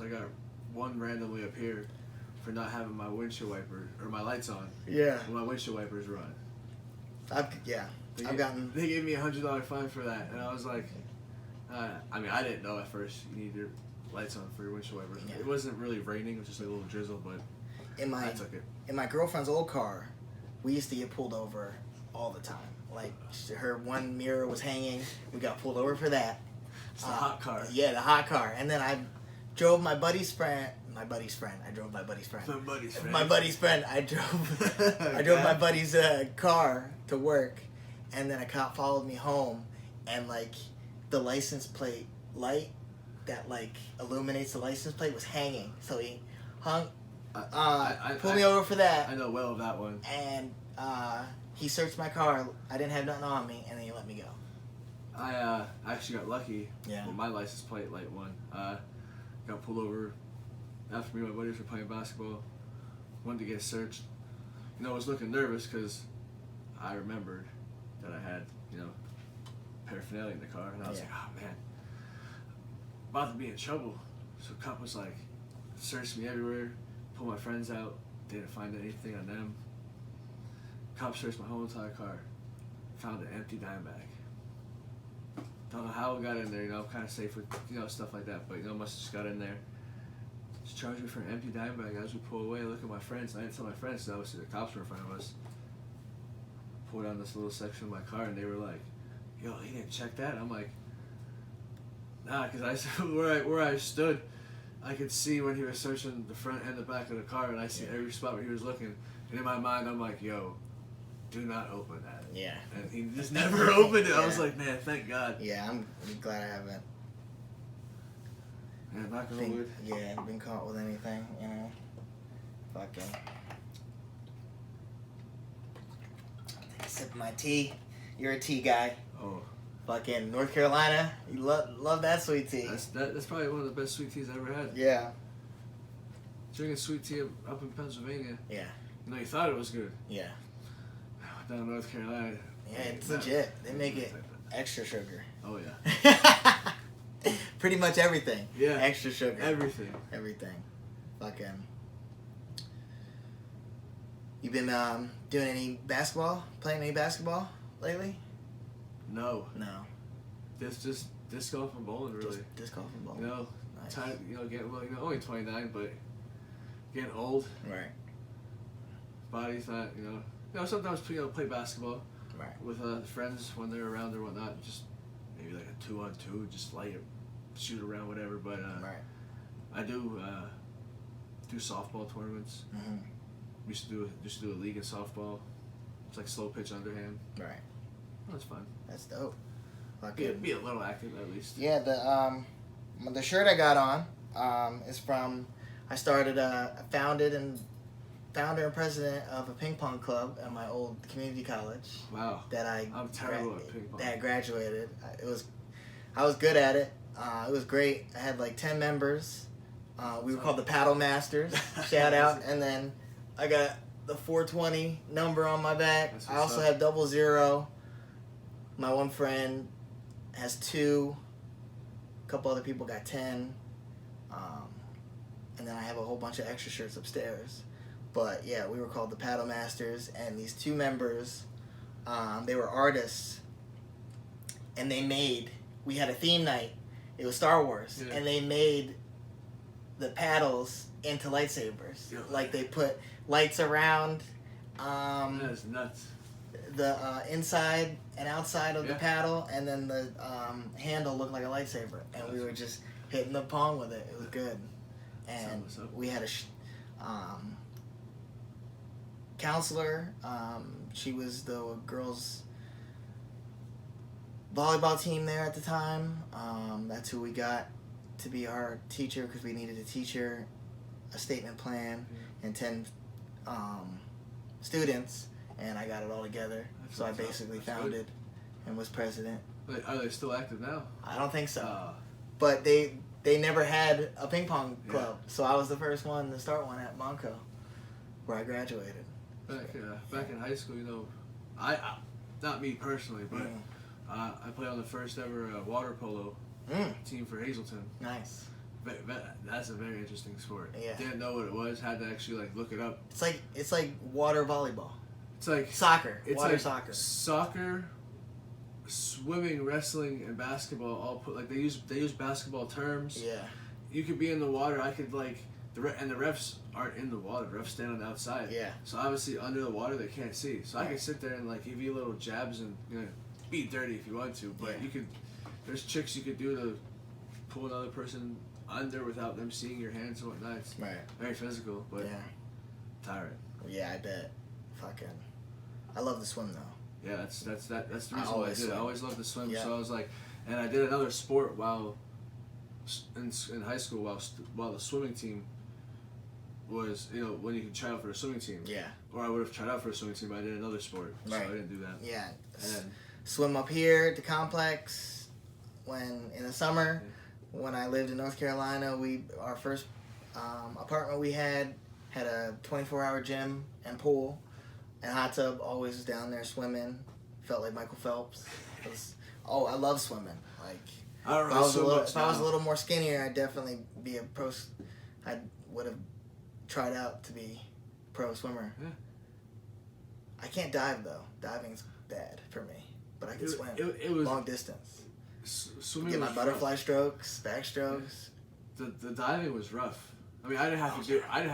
I got one randomly up here for not having my windshield wiper or my lights on. Yeah. When my windshield wipers run. I've gotten. They gave me $100 fine for that, and I was like, I didn't know at first you need your lights on for your windshield wiper. Yeah. It wasn't really raining; it was just like a little drizzle, but I took it. In my girlfriend's old car, we used to get pulled over all the time. Like her one mirror was hanging, we got pulled over for that. It's the hot car. Yeah, the hot car, and then I drove my buddy's friend. I drove my buddy's friend. My buddy's friend. I drove my buddy's car to work, and then a cop followed me home, and like the license plate light that like illuminates the license plate was hanging, so he hung. Pulled me over for that. I know well of that one. And he searched my car. I didn't have nothing on me, and then he let me go. I actually got lucky. Yeah. With my license plate light one. Got pulled over after me and my buddies were playing basketball. Wanted to get searched. I was looking nervous because I remembered that I had, paraphernalia in the car, and I was like, oh man, about to be in trouble. So the cop was like, searched me everywhere, pulled my friends out, didn't find anything on them. Cop searched my whole entire car, found an empty dime bag. Don't know how it got in there, I'm kind of safe with, stuff like that, but, must have just got in there. Just charged me for an empty dime bag as we pull away. Look at my friends, and I didn't tell my friends, because obviously the cops were in front of us. Pulled down this little section of my car, and they were like, yo, he didn't check that? I'm like, nah, because where I stood, I could see when he was searching the front and the back of the car, and I see every spot where he was looking. And in my mind, I'm like, yo, do not open that. Yeah. And he just never opened it. I was like, man, thank God. Yeah, I'm glad I haven't. Yeah, knock on wood. Yeah, been caught with anything, Fucking. Take a sip of my tea. You're a tea guy. Oh, Fucking North Carolina, you love that sweet tea. That's probably one of the best sweet teas I ever had. Yeah. Drinking sweet tea up in Pennsylvania. Yeah. You know, you thought it was good. Yeah. Down in North Carolina. Yeah, it's legit. They make it extra sugar. Oh yeah. Pretty much everything. Yeah. Extra sugar. Everything. Everything. Fucking. You been doing any basketball? Playing any basketball lately? No. No. Just disc golf and bowling, really. Just disc golf and bowling. You know, Nice. time, getting only 29, but getting old. Right. Body's not, sometimes play basketball Right. with friends when they're around or whatnot. Just maybe like a 2-on-2, just light it, shoot around, whatever. But Right. I do softball tournaments. Mm-hmm. Used to do a league in softball. It's like slow pitch underhand. Right. That's fun. That's dope. Be a little active at least. Yeah, the shirt I got on is from, I started founder and president of a ping pong club at my old community college. Wow. I'm terrible at ping pong. That I graduated. I was good at it. It was great. I had like 10 members. We were called the Paddle Masters. Shout out. And then I got the 420 number on my back. I also have 00. My one friend has 2. A couple other people got 10. And then I have a whole bunch of extra shirts upstairs. But yeah, we were called the Paddle Masters, and these 2 members, they were artists, and we had a theme night. It was Star Wars, and they made the paddles into lightsabers. Yeah. Like they put lights around That's nuts. the inside and outside of the paddle, and then the handle looked like a lightsaber, and we were just hitting the pong with it. It was good. And we had a counselor. She was the girls' volleyball team there at the time. That's who we got to be our teacher because we needed a teacher, a statement plan, and 10 students, and I got it all together. So I basically founded and was president. Are they still active now? I don't think so. But they never had a ping pong club, so I was the first one to start one at Monco, where I graduated. Back in high school, I not me personally, but I played on the first ever water polo team for Hazleton. Nice. That's a very interesting sport. Yeah. Didn't know what it was. Had to actually look it up. It's like water volleyball. It's like soccer. It's water like soccer. Soccer, swimming, wrestling, and basketball all put they use basketball terms. Yeah. You could be in the water. I could and the refs aren't in the water. The refs stand on the outside. Yeah. So obviously under the water they can't see. So I can sit there and give you little jabs and be dirty if you want to. But you could. There's tricks you could do to pull another person under without them seeing your hands and whatnot. It's very physical, but tiring. Yeah, I bet. Fucking. I love to swim though. Yeah, that's the reason why I did it. I always loved to swim, Yeah. so I was and I did another sport while in high school while the swimming team was when you can try out for a swimming team. Yeah. Or I would have tried out for a swimming team, but I did another sport, so I didn't do that. Yeah. And swim up here at the complex when in the summer. When I lived in North Carolina, our first apartment we had a 24-hour gym and pool and hot tub. Always was down there swimming. Felt like Michael Phelps. I love swimming. If I was a little more skinnier, I'd definitely be a pro. I would have tried out to be pro swimmer. Yeah. I can't dive though. Diving's bad for me, but I can swim. It was long distance. Swimming Get my was butterfly rough. strokes, backstrokes. The diving was rough. I mean, I didn't have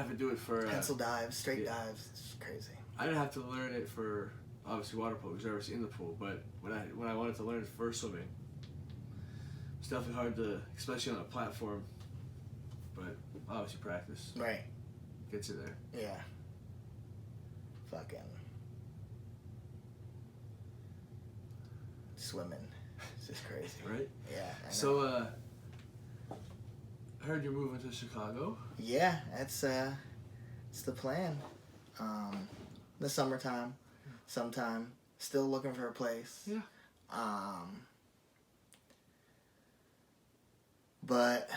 to do it for Pencil dives, straight dives. It's crazy. I didn't have to learn it for obviously water polo because I was in the pool. But when I wanted to learn it for swimming, it's definitely hard to, especially on a platform. But obviously practice gets you there. Yeah. Fucking swimming. It's just crazy. Right? Yeah. I know. So, I heard you're moving to Chicago. Yeah, it's the plan. The summertime, sometime. Still looking for a place. Yeah. But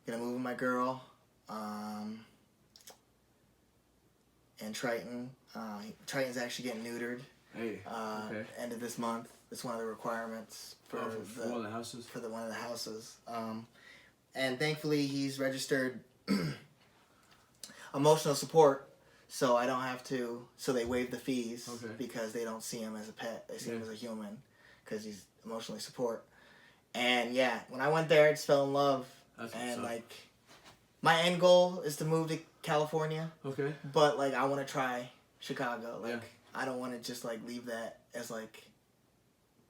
gonna move with my girl. And Triton. Triton's actually getting neutered. Hey. Okay. End of this month. It's one of the requirements for one of the houses. For one of the houses. And thankfully he's registered emotional support, so I don't have to. So they waive the fees because they don't see him as a pet. They see him as a human because he's emotionally support. And yeah, when I went there, I just fell in love. And like, my end goal is to move to California. Okay. But like, I want to try Chicago. Like, I don't want to just like leave that as like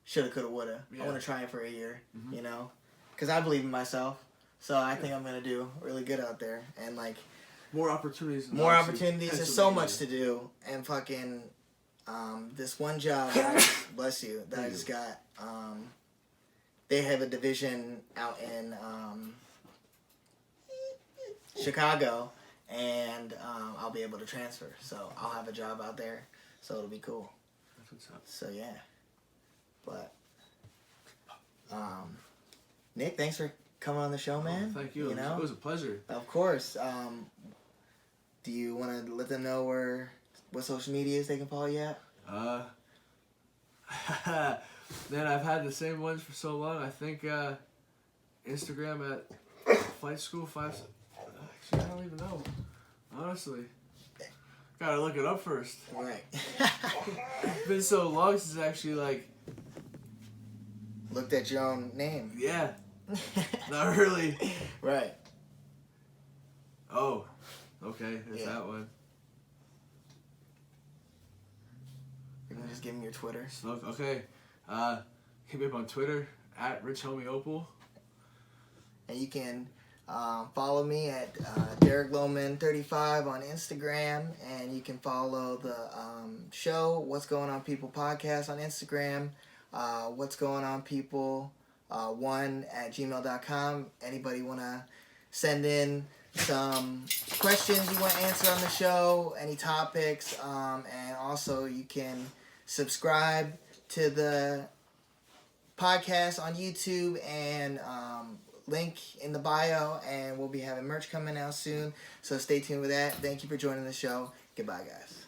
shoulda, coulda, woulda. I want to try it for a year. You know, because I believe in myself. So I think I'm gonna do really good out there. And like, more opportunities. There's so much to do. And fucking, this one job, bless you, that I just got. They have a division out in Chicago, and I'll be able to transfer. So I'll have a job out there. So it'll be cool. That's what's up. So yeah, but Nick, thanks for coming on the show, man. Thank you. It was a pleasure. Of course. Do you want to let them know what social medias they can follow you at? Man, I've had the same ones for so long. I think Instagram at Flight School 5. Actually, I don't even know. Honestly, gotta look it up first. Right. It's been so long since I actually looked at your own name. Yeah. Not really. Right. Oh. Okay, there's that one. You can just give me your Twitter. Okay. Hit me up on Twitter at RichHomieOpal. And you can follow me at Derek Lohman35 on Instagram, and you can follow the show What's Going On People podcast on Instagram. What's Going On People 1@gmail.com. Anybody want to send in some questions you want to answer on the show, any topics, and also you can subscribe to the podcast on YouTube and link in the bio, and we'll be having merch coming out soon, so stay tuned with that. Thank you for joining the show. Goodbye, guys.